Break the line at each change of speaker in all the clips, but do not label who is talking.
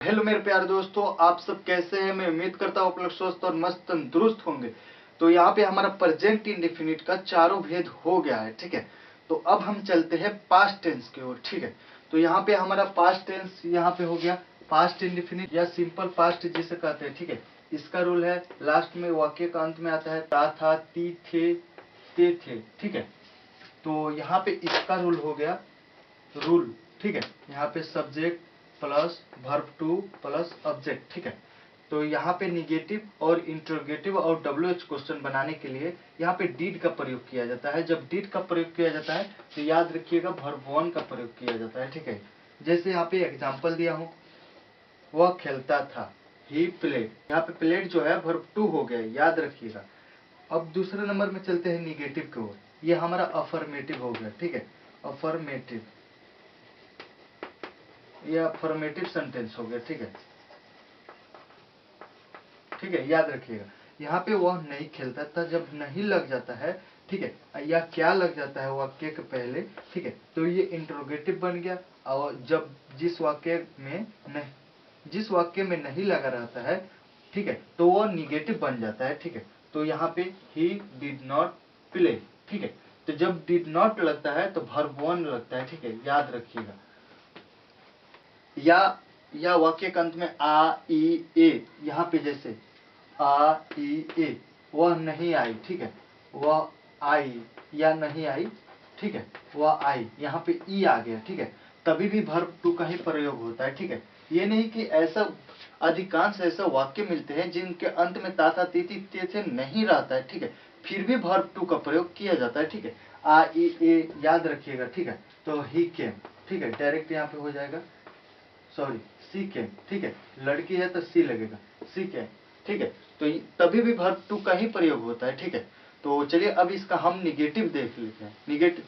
Hello मेरे प्यारे दोस्तों, आप सब कैसे हैं। मैं उम्मीद करता हूँ आप लोग स्वस्थ और मस्त तंदुरुस्त होंगे। तो यहाँ पे हमारा प्रेजेंट इंडेफिनिट का चारों भेद हो गया है। ठीक है, तो अब हम चलते हैं पास्ट टेंस की ओर। ठीक है, तो यहाँ पे हमारा पास्ट टेंस यहाँ पे हो गया पास्ट इंडेफिनिट या सिंपल पास्ट जिसे कहते हैं। ठीक है, इसका रूल है लास्ट में वाक्य का अंत में आता है ता था ती थे ते थे। ठीक है, तो यहाँ पे इसका रूल हो गया रूल। ठीक है, यहाँ पे subject plus verb two plus object. ठीक है, तो यहाँ पे निगेटिव और इंट्रोगेटिव और WH क्वेश्चन बनाने के लिए यहाँ पे डीड का प्रयोग किया जाता है। जब डीड का प्रयोग किया जाता है तो याद रखिएगा वर्ब वन का प्रयोग किया जाता है। ठीक है, जैसे यहाँ पे एग्जांपल दिया हूँ, वह खेलता था, ही प्लेड। यहाँ पे प्लेड जो है वर्ब टू हो गया, याद रखिएगा। अब दूसरे नंबर में चलते हैं निगेटिव की ओर। ये हमारा अफर्मेटिव हो गया। ठीक है, अफर्मेटिव, ये अफर्मेटिव सेंटेंस हो गया। ठीक है, ठीक है, याद रखिएगा। यहाँ पे वह नहीं खेलता था, जब नहीं लग जाता है, ठीक है, या क्या लग जाता है वाक्य के पहले, ठीक है, तो ये इंट्रोगेटिव बन गया। और जब जिस वाक्य में नहीं लगा रहता है, ठीक है, तो वो निगेटिव बन जाता है। ठीक है, तो यहाँ पे ही डिड नॉट प्ले। ठीक है, तो जब डिड नॉट लगता है तो वर्ब वन लगता है। ठीक है, याद रखिएगा। या वाक्य के अंत में आ ई ए, यहाँ पे जैसे आ ई ए, वह नहीं आई। ठीक है, वह आई या नहीं आई। ठीक है, वह आई, यहाँ पे ई आ गया। ठीक है, तभी भी वर्ब टू का ही प्रयोग होता है। ठीक है, ये नहीं कि ऐसा अधिकांश ऐसे वाक्य मिलते हैं जिनके अंत में ता था ती थी ते थे नहीं रहता है। ठीक है, फिर भी वर्ब टू का प्रयोग किया जाता है। ठीक है, आ ई ए याद रखिएगा। ठीक है, तो ही केम, ठीक है, डायरेक्ट यहाँ पे हो जाएगा, सॉरी सी केम। ठीक है, लड़की है तो सी लगेगा, सी केम। ठीक है, तो तभी भी वर्ब टू का ही प्रयोग होता है। ठीक है, तो चलिए अब इसका हम निगेटिव देख लेते हैं। निगेटिव,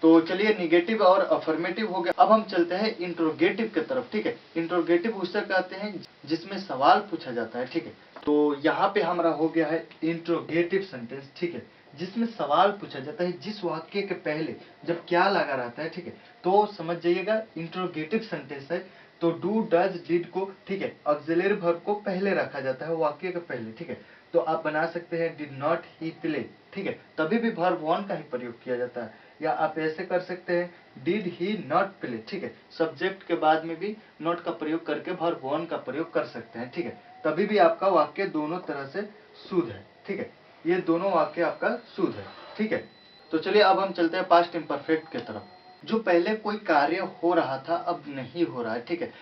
तो चलिए निगेटिव और अफर्मेटिव हो गया। अब हम चलते हैं इंट्रोगेटिव की तरफ। ठीक है, इंट्रोगेटिव उसे कहते हैं जिसमें सवाल पूछा जाता है। ठीक है, तो यहाँ पे हमारा हो गया है इंट्रोगेटिव सेंटेंस। ठीक है, जिसमें सवाल पूछा जाता है, जिस वाक्य के पहले जब क्या लगा रहता है, ठीक है, तो समझ जाइएगा इंट्रोगेटिव सेंटेंस है। तो डू डज डिड को, ठीक है, ऑक्सिलरी वर्ब को पहले रखा जाता है वाक्य के पहले। ठीक है, तो आप बना सकते हैं डिड नॉट ही प्ले। ठीक है, तभी भी वर्ब वन का ही प्रयोग किया जाता है। या आप ऐसे कर सकते हैं डिड ही नॉट प्ले। ठीक है, सब्जेक्ट के बाद में भी नॉट का प्रयोग करके वर्ब वन का प्रयोग कर सकते हैं। ठीक है, तभी भी आपका वाक्य दोनों तरह से शुद्ध है। ठीक है, ये दोनों वाक्य आपका शुद्ध है। ठीक है, तो चलिए अब हम चलते हैं पास्ट इम्परफेक्ट की तरफ। जो पहले कोई कार्य हो रहा था अब नहीं हो रहा है। ठीक है,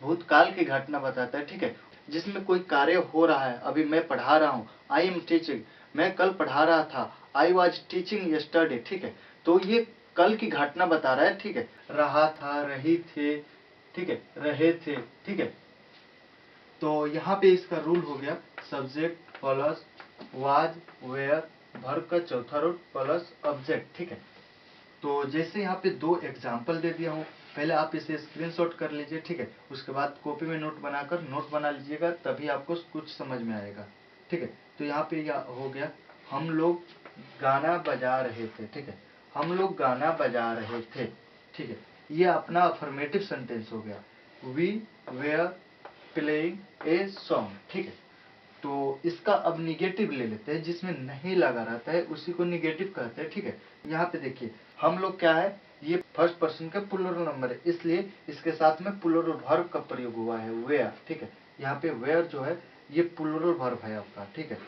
भूतकाल की घटना बताता है। ठीक है, जिसमें कोई कार्य हो रहा है, अभी मैं पढ़ा रहा हूँ, आई एम टीचिंग, मैं कल पढ़ा रहा था, आई वॉज टीचिंग यस्टरडे। ठीक है, तो ये कल की घटना बता रहा है। ठीक है, रहा था, रही थे, ठीक है, रहे थे। ठीक है, तो यहाँ पे इसका रूल हो गया subject plus was were, verb का चौथा रूल प्लस ऑब्जेक्ट। ठीक है, तो जैसे यहाँ पे दो एग्जाम्पल दे दिया हूँ, पहले आप इसे स्क्रीनशॉट कर लीजिए। ठीक है, उसके बाद कॉपी में नोट बनाकर नोट बना लीजिएगा, तभी आपको कुछ समझ में आएगा। ठीक है, तो यहाँ पे हो गया हम लोग गाना बजा रहे थे। ठीक है, हम लोग गाना बजा रहे थे। ठीक है, ये अपना अफर्मेटिव सेंटेंस हो गया। We were playing a song. ठीक है, तो इसका अब निगेटिव ले लेते हैं, जिसमें नहीं लगा रहता है उसी को निगेटिव कहते हैं। ठीक है, यहाँ पे देखिए हम लोग क्या है, ये फर्स्ट पर्सन का प्लूरल नंबर है, इसलिए इसके साथ में प्लूरल वर्ब का प्रयोग हुआ है, वेयर। ठीक है, यहाँ पे वेयर जो है ये प्लूरल वर्ब है आपका। ठीक है,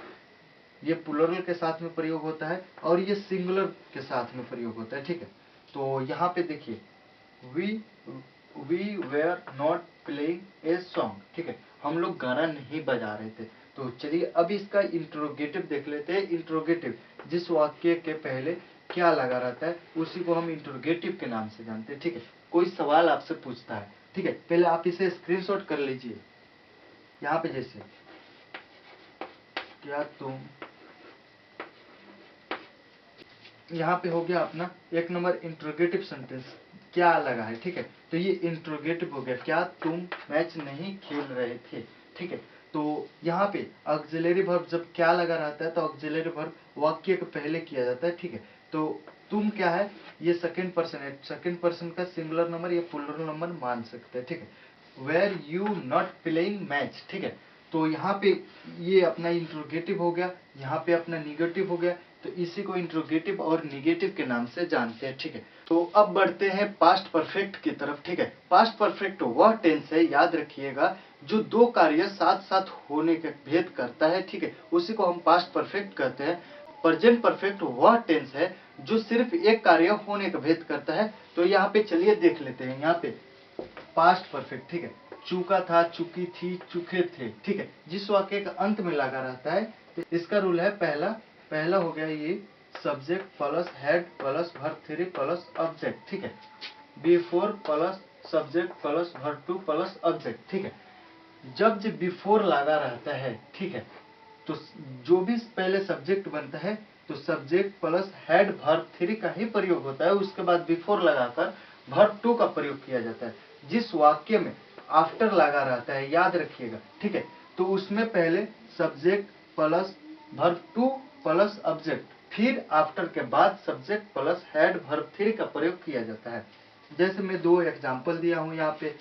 ये प्लूरल के साथ में प्रयोग होता है और ये सिंगुलर के साथ में प्रयोग होता है। ठीक है, तो यहाँ पे देखिए we we were not playing a song. ठीक है, हम लोग गाना नहीं बजा रहे थे। तो चलिए अब इसका इंट्रोगेटिव देख लेते हैं। इंट्रोगेटिव जिस वाक्य के पहले क्या लगा रहता है उसी को हम इंट्रोगेटिव के नाम से जानते हैं। ठीक है, कोई सवाल आपसे पूछता है, ठीक है, पहले आप इसे स्क्रीनशॉट कर लीजिए। यहाँ पे जैसे क्या तुम, यहाँ पे हो गया अपना एक नंबर इंट्रोगेटिव सेंटेंस, क्या लगा है। ठीक है, तो ये इंट्रोगेटिव हो गया, क्या तुम मैच नहीं खेल रहे थे। ठीक है, तो यहाँ पे ऑक्सिलरी वर्ब जब क्या लगा रहता है तो ऑक्सिलरी वर्ब वाक्य के पहले किया जाता है। ठीक है, तो तुम क्या है, ये सेकंड पर्सन है, सेकंड पर्सन का सिंगुलर नंबर या प्लूरल नंबर मान सकते हैं। ठीक है, were you not playing match, ठीक है। तो यहाँ पे ये अपना इंट्रोगेटिव हो गया, यहाँ पे अपना निगेटिव हो गया, तो इसी को इंट्रोगेटिव और निगेटिव के नाम से जानते हैं, ठीक है। तो अब बढ़ते हैं पास्ट परफेक्ट की तरफ, ठीक है। पास्ट परफेक्ट वह टेंस है, याद रखिएगा, जो दो कार्य साथ साथ होने का भेद करता है, ठीक है, उसी को हम पास्ट परफेक्ट कहते हैं। प्रेजेंट परफेक्ट वह टेंस है जो सिर्फ एक कार्य होने का भेद करता है। तो यहाँ पे चलिए देख लेते हैं, यहाँ पे पास्ट परफेक्ट, ठीक है, चूका था, चुकी थी, चुके थे, ठीक है, जिस वाक्य का अंत में लगा रहता है, तो इसका रूल है पहला हो गया ये subject plus head plus verb 3 plus object, ठीक है, before plus subject plus verb 2 plus object, ठीक है। जब बिफोर लगा रहता है, ठीक है, तो जो भी पहले सब्जेक्ट बनता है तो सब्जेक्ट प्लस हेड वर्ब 3 का ही प्रयोग होता है, उसके बाद बिफोर लगाकर वर्ब 2 का प्रयोग किया जाता है। जिस वाक्य में आफ्टर लगा रहता है, याद रखिएगा, ठीक है, तो उसमें पहले subject plus verb 2 plus object, फिर आफ्टर के बाद सब्जेक्ट प्लस हेड वर्ब 3 का प्रयोग किया जाता है। जैसे मैं दो एग्जांपल दिया हूं यहाँ पे।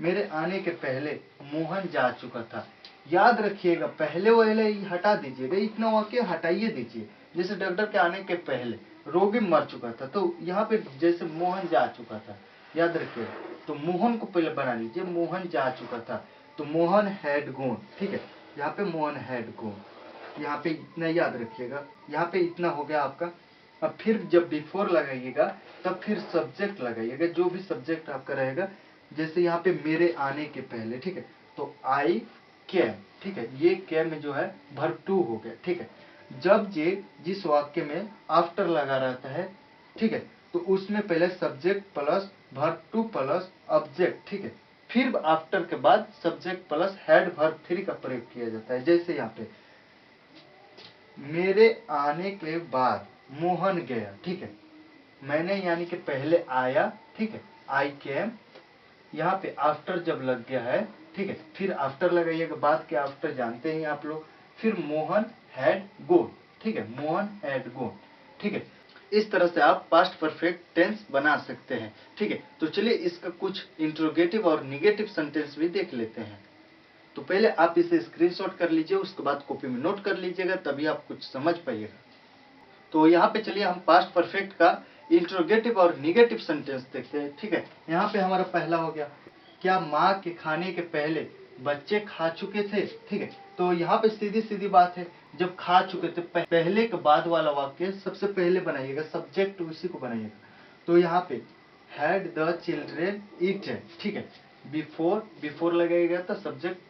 मेरे आने के पहले मोहन जा चुका था, याद रखिएगा, पहले वाले हटा दीजिएगा, इतना वाक्य हटाइए दीजिए। जैसे डॉक्टर के आने के पहले रोगी मर चुका था, तो यहाँ पे जैसे मोहन जा चुका था, याद रखिएगा, तो मोहन को पहले बना लीजिए, मोहन जा चुका था, तो मोहन हैड गॉन, ठीक है, यहाँ पे मोहन हैड गॉन, यहाँ पे इतना याद रखिएगा, यहाँ पे इतना हो गया आपका। अब फिर जब बिफोर लगाइएगा तब फिर सब्जेक्ट लगाइएगा, जो भी सब्जेक्ट आपका रहेगा। जैसे यहाँ पे मेरे आने के पहले, ठीक है, तो आई केम, ठीक है, ये केम में जो है वर्ब 2 हो गया, ठीक है। जब जिस वाक्य में आफ्टर लगा रहता है, ठीक है, तो उसमें पहले subject plus verb 2 plus object, ठीक है, फिर आफ्टर के बाद सब्जेक्ट प्लस हेड वर्ब 3 का प्रयोग किया जाता है। जैसे यहाँ पे मेरे आने के बाद मोहन गया, ठीक है, मैंने यानी कि पहले आया, ठीक है, आई केम, यहाँ पे आफ्टर जब लग गया है, ठीक है, फिर आफ्टर लगाइएगा, बाद के आफ्टर जानते हैं आप लोग, फिर मोहन हैड गॉन, ठीक है, मोहन हैड गॉन, ठीक है। इस तरह से आप पास्ट परफेक्ट टेंस बना सकते हैं, ठीक है। तो चलिए इसका कुछ इंट्रोगेटिव और निगेटिव सेंटेंस भी देख लेते हैं। तो पहले आप इसे स्क्रीनशॉट कर लीजिए, उसके बाद कॉपी में नोट कर लीजिएगा, तभी आप कुछ समझ पाइएगा। तो यहाँ पे चलिए हम पास्ट परफेक्ट का इंट्रोगेटिव और निगेटिव सेंटेंस देखते हैं, ठीक है। यहाँ पे हमारा पहला हो गया, क्या माँ के खाने के पहले बच्चे खा चुके थे, ठीक है। तो यहाँ पे सीधी सीधी बात है, जब खा चुके थे, पहले के बाद वाला वाक्य सबसे पहले बनाइएगा, सब्जेक्ट उसी को बनाइएगा। तो यहाँ पे हैड द चिल्ड्रेन ईटन, ठीक है, बिफोर लगेगा तो सब्जेक्ट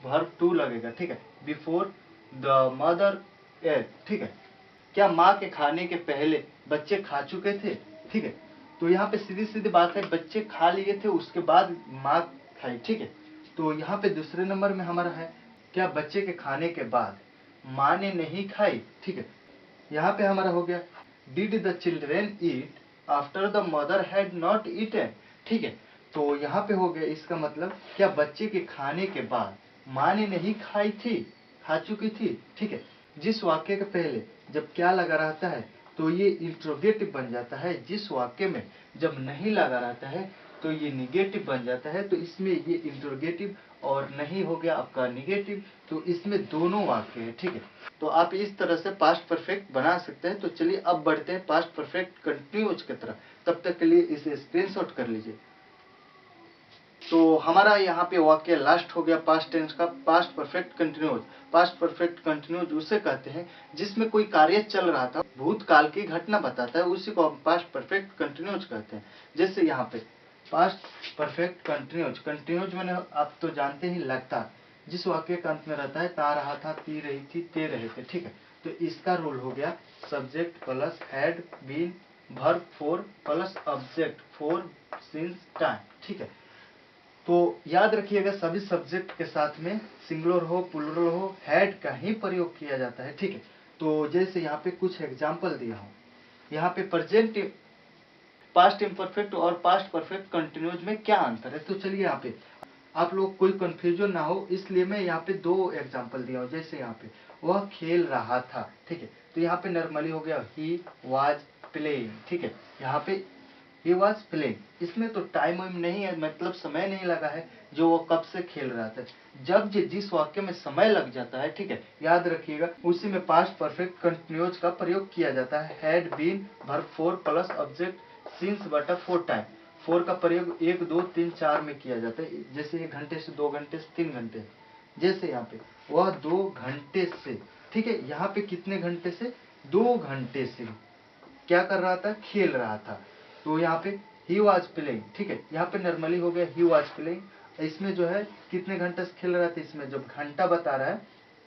वर्ब 2 लगेगा, ठीक है, बिफोर द मदर एट, ठीक है। क्या माँ के खाने के पहले बच्चे खा चुके थे, ठीक है। तो यहाँ पे सीधी सीधी बात है, बच्चे खा लिए थे, उसके बाद माँ खाई, ठीक है। तो यहाँ पे दूसरे नंबर में हमारा है, क्या बच्चे के खाने के बाद माँ ने नहीं खाई, ठीक है। यहाँ पे हमारा हो गया, did the children eat after the mother had not eaten, ठीक है। तो यहाँ पे हो गया, इसका मतलब क्या बच्चे के खाने के बाद माँ ने नहीं खाई थी, खा चुकी थी, ठीक है। जिस वाक्य के पहले जब क्या लगा रहता है तो ये इंट्रोगेटिव बन जाता है, जिस वाक्य में जब नहीं लगा रहता है तो ये निगेटिव बन जाता है। तो इसमें ये इंट्रोगेटिव और नहीं हो गया आपका निगेटिव, तो इसमें दोनों वाक्य है, ठीक है। तो आप इस तरह से पास्ट परफेक्ट बना सकते हैं। तो चलिए अब बढ़ते हैं पास्ट परफेक्ट कंटिन्यूअस की तरफ, तब तक के लिए इसे स्क्रीनशॉट कर लीजिए। तो हमारा यहाँ पे वाक्य लास्ट हो गया पास्ट टेंस का, past perfect continuous. Past perfect continuous उसे कहते हैं जिसमें कोई कार्य चल रहा था, भूतकाल की घटना बताता है, उसी को हम पास्ट परफेक्ट कंटिन्यूअस कहते हैं। जैसे यहाँ पे पास्ट परफेक्ट कंटिन्यूअस, कंटिन्यूअस मैंने आप तो जानते ही लगता, जिस वाक्य का अंत में रहता है, ता रहा था, पी रही थी, ते रहे थे, ठीक है। तो इसका रूल हो गया subject plus had been verb 4 plus object 4 since time, ठीक है। तो याद रखिएगा, सभी सब्जेक्ट के साथ में सिंगुलर हो प्लुरल हो हैड का ही प्रयोग किया जाता है, ठीक है। तो जैसे यहाँ पे कुछ एग्जांपल दिया हूँ, यहाँ पे प्रेजेंट पास्ट इम्परफेक्ट और पास्ट परफेक्ट कंटिन्यूअस में क्या अंतर है। तो चलिए यहाँ पे आप लोग कोई कंफ्यूजन ना हो, इसलिए मैं यहाँ पे दो एग्जांपल दिया हूँ। जैसे यहाँ पे वह खेल रहा था, ठीक है, तो यहाँ पे नॉर्मली हो गया ही वाज प्लेइंग, ठीक है। यहाँ पे ही वॉज प्लेइंग। इसमें तो टाइम वाइम नहीं है, मतलब समय नहीं लगा है जो वो कब से खेल रहा था। जब जिस वाक्य में समय लग जाता है, ठीक है, याद रखिएगा, उसी में पास्ट परफेक्ट कंटिन्यूअस का प्रयोग किया जाता है। Had been verb 4 plus object since बटा 4 टाइम। 4 का प्रयोग 1 2 3 4 में किया जाता है, जैसे 1 घंटे से 2 घंटे से 3 घंटे, जैसे यहाँ पे वह 2 घंटे से, ठीक है, यहाँ पे कितने घंटे से, 2 घंटे से क्या कर रहा था, खेल रहा था। तो यहाँ पे ही वॉज प्लेइंग, ठीक है, यहाँ पे नॉर्मली हो गया ही वॉज प्लेइंग। इसमें जो है कितने घंटे से खेल रहा था, इसमें जब घंटा बता रहा है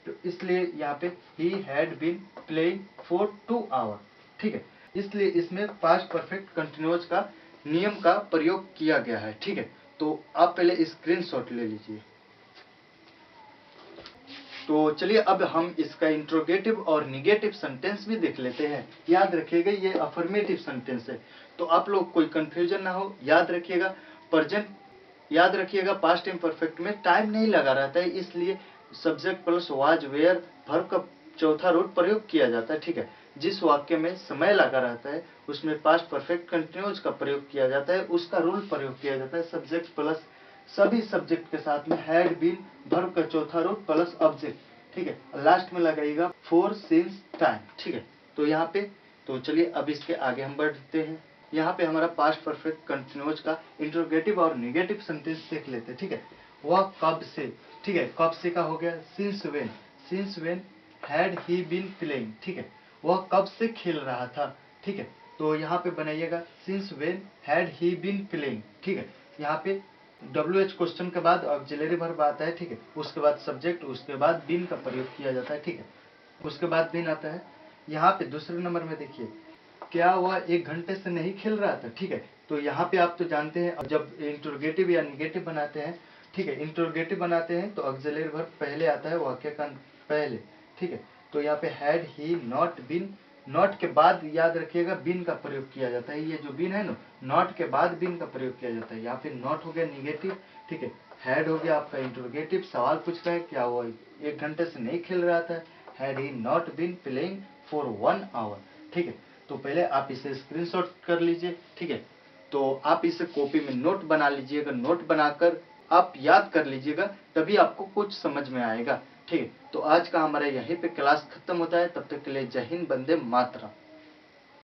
तो इसलिए यहाँ पे ही had been playing for 2 hour, ठीक है, इसलिए इसमें पास्ट परफेक्ट कंटिन्यूअस का नियम का प्रयोग किया गया है, ठीक है। तो आप पहले स्क्रीनशॉट ले लीजिए। तो चलिए अब हम इसका इंट्रोगेटिव और निगेटिव सेंटेंस भी देख लेते हैं। याद रखिएगा ये अफर्मेटिव सेंटेंस है, तो आप लोग कोई कंफ्यूजन ना हो। याद रखिएगा प्रेजेंट, याद रखिएगा पास्ट इम्परफेक्ट में टाइम नहीं लगा रहता है, इसलिए subject plus was were verb का चौथा रूट प्रयोग किया जाता है, ठीक है। जिस वाक्य में समय लगा रहता है उसमें पास्ट परफेक्ट कंटिन्यूअस का प्रयोग किया जाता है, उसका रूल प्रयोग किया जाता है सब्जेक्ट प्लस सभी सब्जेक्ट के साथ में हैड बीन वर्ब का चौथा रूट प्लस ऑब्जेक्ट, ठीक है, लास्ट में लगाइएगा फॉर सिंस टाइम, ठीक है। तो यहाँ पे, तो चलिए अब इसके आगे हम बढ़ते हैं। यहाँ पे हमारा पास्ट परफेक्ट कंटिन्यूअस का इंट्रोगेटिव और नेगेटिव सेंटेंस देख लेते हैं, ठीक है। वह कब से, ठीक है, कब से का हो गया since when, since when had he been playing, ठीक है, वह कब से खेल रहा था, ठीक है। तो यहाँ पे बनाइएगा since when had he been playing, ठीक है। यहाँ पे WH क्वेश्चन के बाद ऑक्सिलरी वर्ब आता है, ठीक है, उसके बाद सब्जेक्ट, उसके बाद बीन का प्रयोग किया जाता है, ठीक है, उसके बाद बीन आता है। यहाँ पे दूसरे नंबर में देखिए, क्या वह 1 घंटे से नहीं खेल रहा था, ठीक है। तो यहाँ पे आप तो जानते हैं जब इंट्रोगेटिव या निगेटिव बनाते हैं, ठीक है, इंट्रोगेटिव बनाते हैं तो ऑक्सिलरी वर्ब पहले आता है वाक्य का पहले, ठीक है। तो यहाँ पे had he not been, not के बाद याद रखिएगा बीन का प्रयोग किया जाता है। ये जो बीन है ना, नॉट के बाद बीन का प्रयोग किया जाता है। यहाँ पे नॉट हो गया निगेटिव, ठीक है, हैड हो गया आपका इंट्रोगेटिव। सवाल पूछ रहा है क्या वो 1 घंटे से नहीं खेल रहा था, had he not been playing for 1 hour, ठीक है। तो पहले आप इसे स्क्रीनशॉट कर लीजिए, ठीक है। तो आप इसे कॉपी में नोट बना लीजिएगा, नोट बनाकर आप याद कर लीजिएगा, तभी आपको कुछ समझ में आएगा, ठीक है। तो आज का हमारा यहीं पे क्लास खत्म होता है, तब तक के लिए जय हिंद, वंदे मातरम।